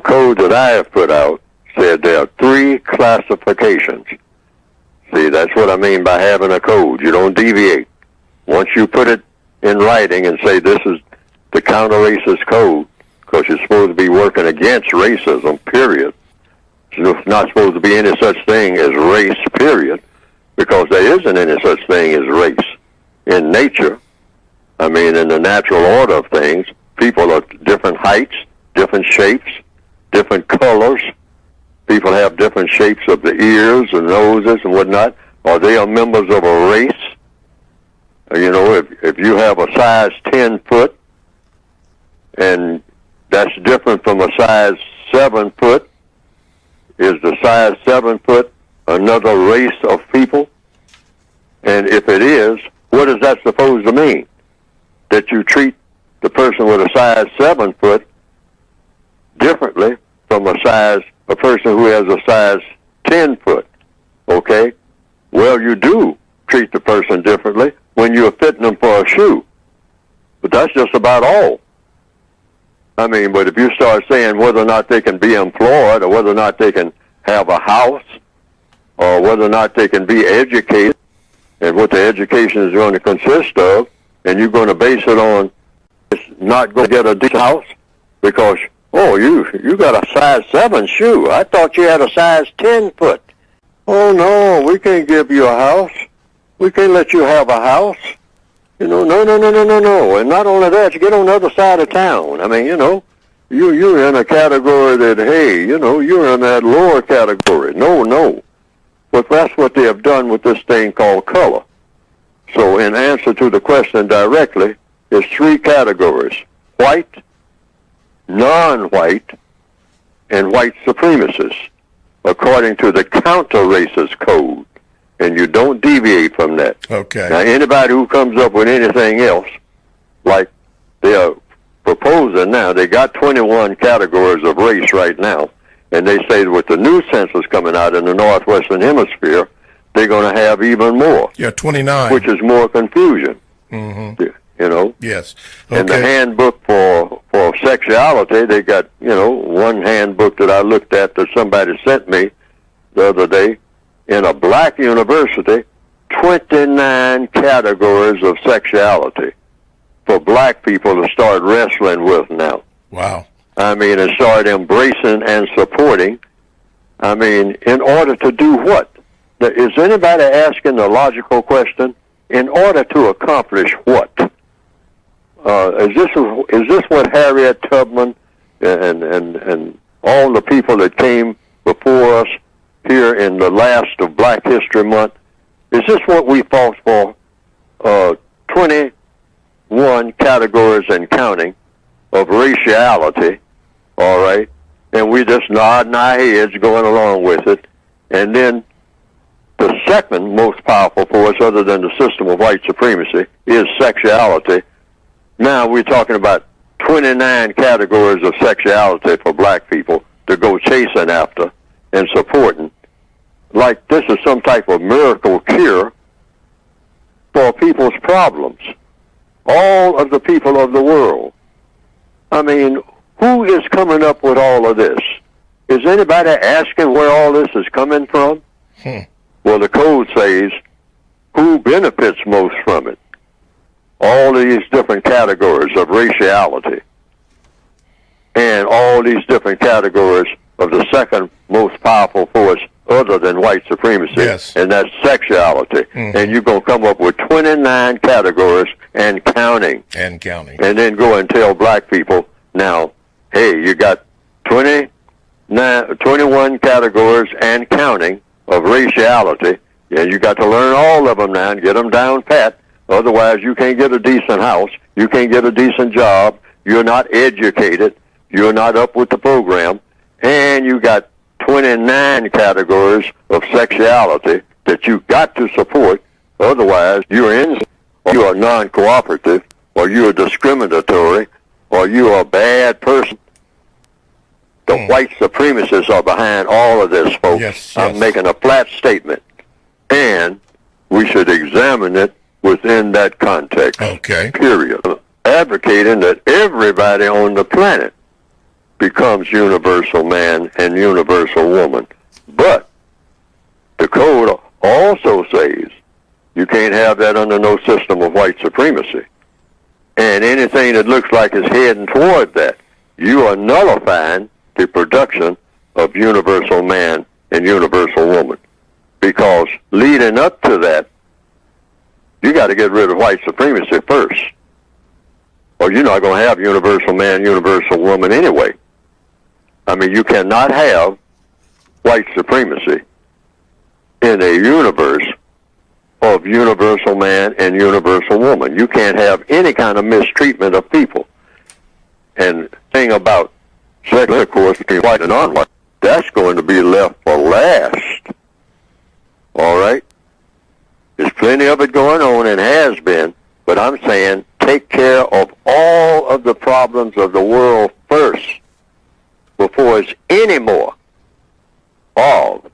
code that I have put out said there are 3 classifications. See, that's what I mean by having a code. You don't deviate. Once you put it in writing and say this is the counter-racist code, because you're supposed to be working against racism, period. There's not supposed to be any such thing as race, period, because there isn't any such thing as race. In nature, I mean, in the natural order of things, people are different heights, different shapes, different colors. People have different shapes of the ears and noses and whatnot. Or they are members of a race. You know, if you have a size 10 foot, and that's different from a size 7 foot, is the size 7 foot another race of people? And if it is, what is that supposed to mean? That you treat the person with a size 7 foot differently from a person who has a size 10 foot. Okay? Well, you do treat the person differently when you're fitting them for a shoe. But that's just about all. I mean, but if you start saying whether or not they can be employed, or whether or not they can have a house, or whether or not they can be educated, and what the education is going to consist of, and you're going to base it on it's not going to get a decent house because, oh, you got a size 7 shoe. I thought you had a size 10 foot. Oh, no, we can't give you a house. We can't let you have a house. You know, no. And not only that, you get on the other side of town. I mean, you know, you're in a category that, hey, you know, you're in that lower category. No. But that's what they have done with this thing called color. So in answer to the question directly, there's 3 categories: white, non-white, and white supremacists, according to the counter-racist code. And you don't deviate from that. Okay. Now, anybody who comes up with anything else, like they are proposing now, they got 21 categories of race right now, and they say with the new census coming out in the Northwestern Hemisphere, they're going to have even more. Yeah, 29. Which is more confusion. Mm-hmm. You know? Yes. Okay. And the handbook for sexuality, they got, you know, one handbook that I looked at that somebody sent me the other day, in a black university, 29 categories of sexuality for black people to start wrestling with now. Wow. I mean, and start embracing and supporting. I mean, in order to do what? Is anybody asking the logical question? In order to accomplish what? Is this what Harriet Tubman and all the people that came before us here in the last of Black History Month, is this what we fought for? 21 categories and counting of raciality, all right? And we just nodding our heads going along with it. And then the second most powerful force, other than the system of white supremacy, is sexuality. Now we're talking about 29 categories of sexuality for black people to go chasing after and supporting, like this is some type of miracle cure for people's problems. All of the people of the world. I mean, who is coming up with all of this? Is anybody asking where all this is coming from? Well, the code says who benefits most from it. All of these different categories of raciality and all these different categories of the second most powerful force other than white supremacy, yes, and that's sexuality. Mm-hmm. And you're going to come up with 29 categories and counting. And counting. And then go and tell black people, now, hey, you got 21 categories and counting of raciality, and you got to learn all of them now and get them down pat. Otherwise, you can't get a decent house. You can't get a decent job. You're not educated. You're not up with the program. And you got 29 categories of sexuality that you got to support. Otherwise, you're or you are non-cooperative, or you are discriminatory, or you are a bad person. The white supremacists are behind all of this, folks. Yes. I'm making a flat statement. And we should examine it within that context. Okay. Period. Advocating that everybody on the planet becomes universal man and universal woman. But the code also says you can't have that under no system of white supremacy. And anything that looks like it's heading toward that, you are nullifying the production of universal man and universal woman. Because leading up to that, you got to get rid of white supremacy first. Or you're not going to have universal man, universal woman anyway. I mean, you cannot have white supremacy in a universe of universal man and universal woman. You can't have any kind of mistreatment of people. And thing about sex intercourse between white and non-white, that's going to be left for last. All right? There's plenty of it going on and has been, but I'm saying take care of all of the problems of the world first before it's any more of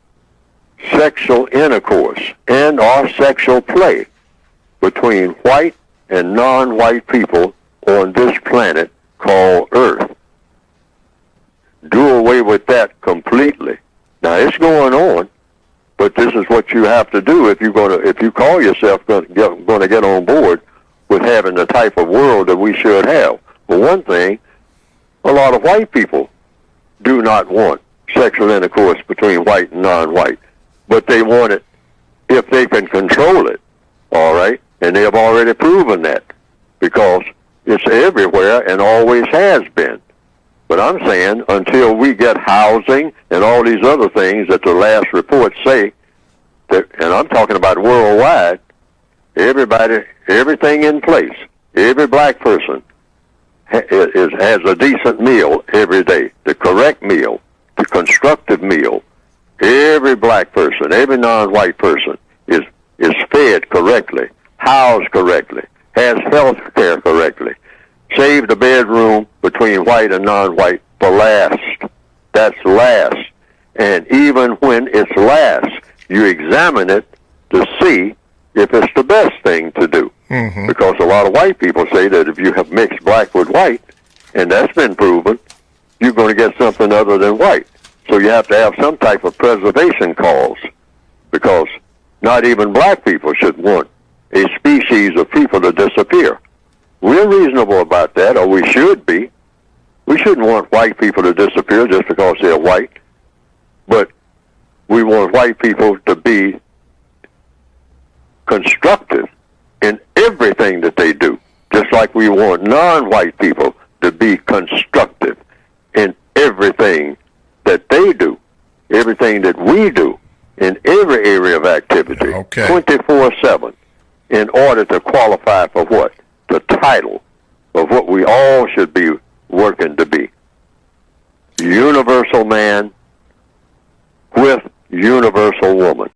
sexual intercourse and or sexual play between white and non-white people on this planet called Earth. Do away with that completely. Now it's going on, but this is what you have to do if you call yourself going to get on board with having the type of world that we should have. For one thing, a lot of white people do not want sexual intercourse between white and non-white, but they want it if they can control it, all right? And they have already proven that because it's everywhere and always has been. But I'm saying until we get housing and all these other things that the last reports say, that, and I'm talking about worldwide, everything in place, every black person has a decent meal every day, the correct meal, the constructive meal. Every black person, every non-white person is fed correctly, housed correctly, has health care correctly. Save the bedroom between white and non-white for last. That's last. And even when it's last, you examine it to see if it's the best thing to do. Mm-hmm. Because a lot of white people say that if you have mixed black with white, and that's been proven, you're going to get something other than white. So you have to have some type of preservation cause, because not even black people should want a species of people to disappear. We're reasonable about that, or we should be. We shouldn't want white people to disappear just because they're white, but we want white people to be constructive in everything that they do, just like we want non-white people to be constructive in everything that they do, everything that we do, in every area of activity, 24/7, in order to qualify for what? The title of what we all should be working to be. Universal man with universal woman.